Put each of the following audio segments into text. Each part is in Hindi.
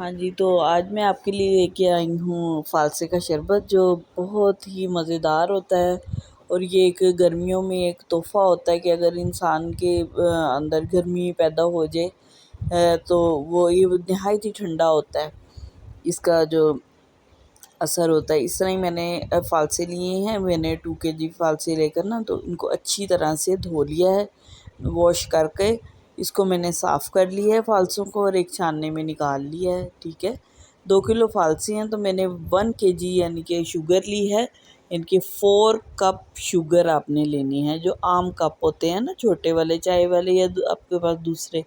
हाँ जी, तो आज मैं आपके लिए लेके आई हूँ फ़ालसे का शरबत जो बहुत ही मज़ेदार होता है। और ये एक गर्मियों में एक तोहफ़ा होता है कि अगर इंसान के अंदर गर्मी पैदा हो जाए तो वो ये नहायत ही ठंडा होता है, इसका जो असर होता है। इस तरह ही मैंने फ़ालसे लिए हैं। मैंने 2 केजी फ़ालसे लेकर ना तो इनको अच्छी तरह से धो लिया है, वॉश करके इसको मैंने साफ़ कर लिया है फ़ालसों को और एक छानने में निकाल लिया है, ठीक है। 2 किलो फ़ालसे हैं तो मैंने 1 केजी यानी कि शुगर ली है। इनके 4 कप शुगर आपने लेनी है, जो आम कप होते हैं ना छोटे वाले चाय वाले या आपके पास दूसरे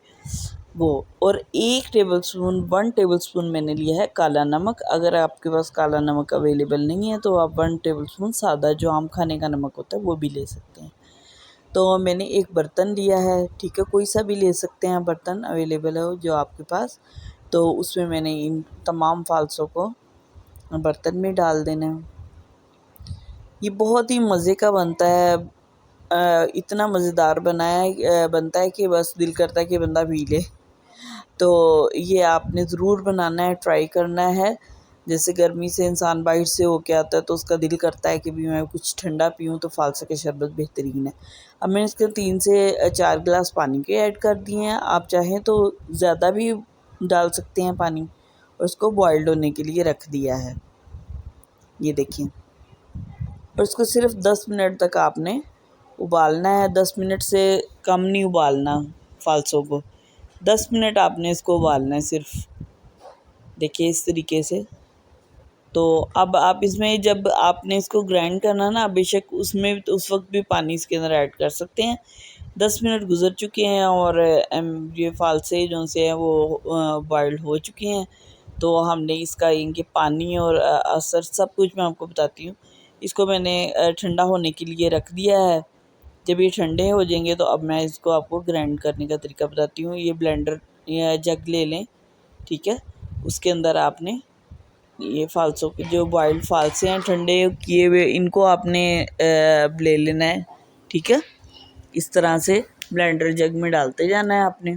वो। और 1 टेबलस्पून मैंने लिया है काला नमक। अगर आपके पास काला नमक अवेलेबल नहीं है तो आप 1 टेबलस्पून सादा जो आम खाने का नमक होता है वो भी ले सकते हैं। तो मैंने एक बर्तन लिया है, ठीक है, कोई सा भी ले सकते हैं बर्तन अवेलेबल हो जो आपके पास। तो उसमें मैंने इन तमाम फ़ालसों को बर्तन में डाल देना है। ये बहुत ही मज़े का बनता है। इतना मज़ेदार बनता है कि बस दिल करता है कि बंदा पी ले। तो ये आपने ज़रूर बनाना है, ट्राई करना है। जैसे गर्मी से इंसान बाहर से होके आता है तो उसका दिल करता है कि भी मैं कुछ ठंडा पीऊँ, तो फ़ालसा का शरबत बेहतरीन है। अब मैंने इसके 3 से 4 गिलास पानी के ऐड कर दिए हैं। आप चाहें तो ज़्यादा भी डाल सकते हैं पानी और उसको बॉइल्ड होने के लिए रख दिया है। ये देखिए, और इसको सिर्फ 10 मिनट तक आपने उबालना है। 10 मिनट से कम नहीं उबालना फ़ालसों को, 10 मिनट आपने इसको उबालना है सिर्फ। देखिए इस तरीके से। तो अब आप इसमें जब आपने इसको ग्राइंड करना ना, बेशक उसमें उस वक्त भी पानी इसके अंदर ऐड कर सकते हैं। 10 मिनट गुज़र चुके हैं और ये फ़ालसे जो से हैं वो बॉइल्ड हो चुके हैं। तो हमने इसका इनके पानी और असर सब कुछ मैं आपको बताती हूँ। इसको मैंने ठंडा होने के लिए रख दिया है। जब ये ठंडे हो जाएंगे तो अब मैं इसको आपको ग्राइंड करने का तरीका बताती हूँ। ये ब्लेंडर या जग ले लें, ठीक है। उसके अंदर आपने ये फ़ालसों के जो बॉइल्ड फ़ालसे हैं ठंडे किए हुए, इनको आपने ले लेना है, ठीक है। इस तरह से ब्लेंडर जग में डालते जाना है आपने,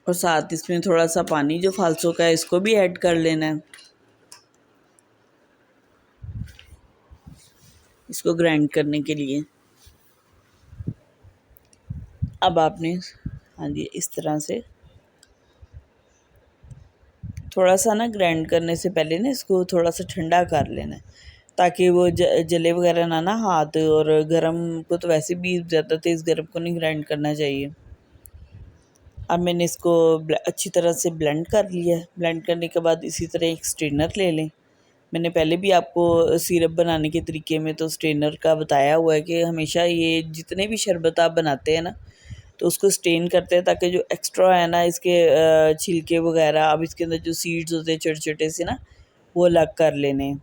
और साथ इसमें थोड़ा सा पानी जो फ़ालसों का है इसको भी ऐड कर लेना है, इसको ग्राइंड करने के लिए। अब आपने, हाँ जी, इस तरह से थोड़ा सा ना ग्राइंड करने से पहले ना इसको थोड़ा सा ठंडा कर लेना है, ताकि वो जले वगैरह ना हाथ। और गरम को तो वैसे भी ज़्यादा तेज़ गरम को नहीं ग्राइंड करना चाहिए। अब मैंने इसको अच्छी तरह से ब्लेंड कर लिया है। ब्लेंड करने के बाद इसी तरह एक स्ट्रेनर ले लें। मैंने पहले भी आपको सिरप बनाने के तरीके में तो स्ट्रेनर का बताया हुआ है कि हमेशा ये जितने भी शरबत आप बनाते हैं ना तो उसको स्ट्रेन करते हैं, ताकि जो एक्स्ट्रा है ना इसके छिलके वगैरह, अब इसके अंदर जो सीड्स होते हैं छोटे छोटे से ना, वो अलग कर लेने।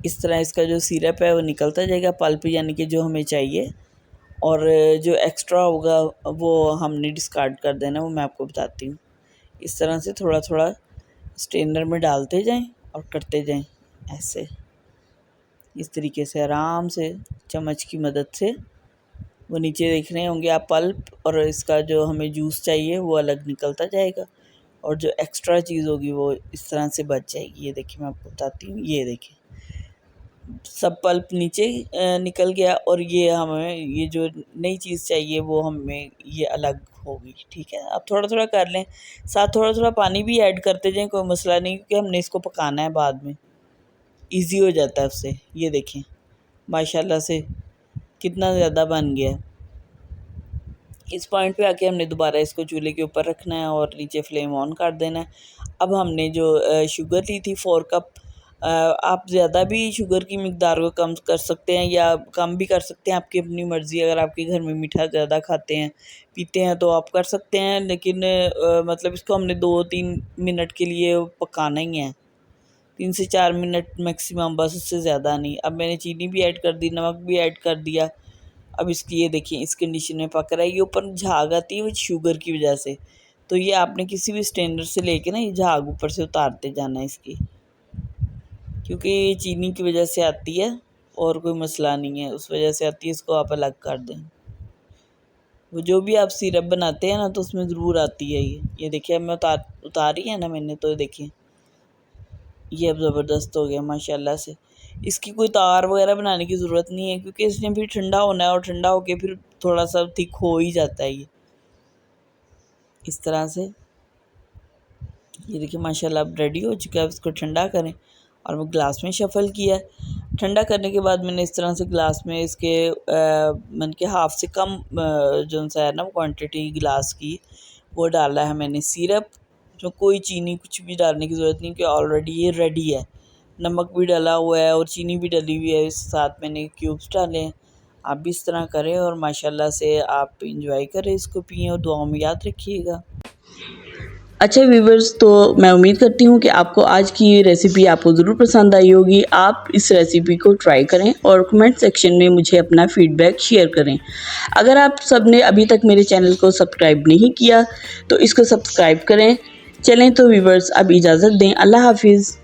इस तरह इसका जो सिरप है वो निकलता जाएगा, पल्प यानी कि जो हमें चाहिए। और जो एक्स्ट्रा होगा वो हमने डिस्कार्ड कर देना, वो मैं आपको बताती हूँ। इस तरह से थोड़ा थोड़ा स्ट्रेनर में डालते जाएं और करते जाएं, ऐसे इस तरीके से आराम से चम्मच की मदद से। वो नीचे देख रहे होंगे आप पल्प, और इसका जो हमें जूस चाहिए वो अलग निकलता जाएगा, और जो एक्स्ट्रा चीज़ होगी वो इस तरह से बच जाएगी। ये देखिए मैं आपको बताती हूँ, ये देखिए सब पल्प नीचे निकल गया, और ये हमें ये जो नई चीज़ चाहिए वो हमें ये अलग होगी, ठीक है। आप थोड़ा थोड़ा कर लें, साथ थोड़ा थोड़ा पानी भी ऐड करते जाएं, कोई मसला नहीं, क्योंकि हमने इसको पकाना है बाद में, इजी हो जाता है उससे। ये देखें माशाल्लाह से कितना ज़्यादा बन गया। इस पॉइंट पे आके हमने दोबारा इसको चूल्हे के ऊपर रखना है और नीचे फ्लेम ऑन कर देना है। अब हमने जो शुगर ली थी 4 कप, आप ज़्यादा भी शुगर की मिकदार को कम कर सकते हैं या कम भी कर सकते हैं, आपकी अपनी मर्ज़ी। अगर आपके घर में मीठा ज़्यादा खाते हैं पीते हैं तो आप कर सकते हैं, लेकिन मतलब इसको हमने 2-3 मिनट के लिए पकाना ही है, 3 से 4 मिनट मैक्सिमम, बस उससे ज़्यादा नहीं। अब मैंने चीनी भी ऐड कर दी, नमक भी ऐड कर दिया। अब इसकी ये देखिए इस कंडीशन में पक रहा है। ये ऊपर झाग आती है वो शुगर की वजह से, तो ये आपने किसी भी स्ट्रेनर से लेके ना ये झाग ऊपर से उतारते जाना है इसकी, क्योंकि ये चीनी की वजह से आती है। और कोई मसला नहीं है, उस वजह से आती है, इसको आप अलग कर दें। वो जो भी आप सिरप बनाते हैं ना तो उसमें ज़रूर आती है ये देखिए, अब मैं उतारी है ना मैंने, तो देखिए ये अब ज़बरदस्त हो गया माशाल्लाह से। इसकी कोई तार वगैरह बनाने की ज़रूरत नहीं है, क्योंकि इसने फिर ठंडा होना है और ठंडा होके फिर थोड़ा सा थिक हो ही जाता है ये इस तरह से। ये देखिए माशाल्लाह अब रेडी हो चुका है। इसको ठंडा करें और मैं ग्लास में शफ़ल किया है। ठंडा करने के बाद मैंने इस तरह से ग्लास में इसके मन के हाफ़ से कम जो सा है ना क्वांटिटी गिलास की वो डाला है मैंने सिरप। जो कोई चीनी कुछ भी डालने की ज़रूरत नहीं, कि ऑलरेडी ये रेडी है। नमक भी डाला हुआ है और चीनी भी डली हुई है, इस साथ मैंने क्यूब्स डाले हैं। आप भी इस तरह करें और माशाल्लाह से आप इंजॉय करें, इसको पिएँ और दुआओं में याद रखिएगा। अच्छा व्यूवर्स, तो मैं उम्मीद करती हूँ कि आपको आज की ये रेसिपी आपको ज़रूर पसंद आई होगी। आप इस रेसिपी को ट्राई करें और कमेंट सेक्शन में मुझे अपना फ़ीडबैक शेयर करें। अगर आप सब ने अभी तक मेरे चैनल को सब्सक्राइब नहीं किया तो इसको सब्सक्राइब करें। चलें तो व्यूवर्स, अब इजाज़त दें। अल्लाह हाफ़िज़।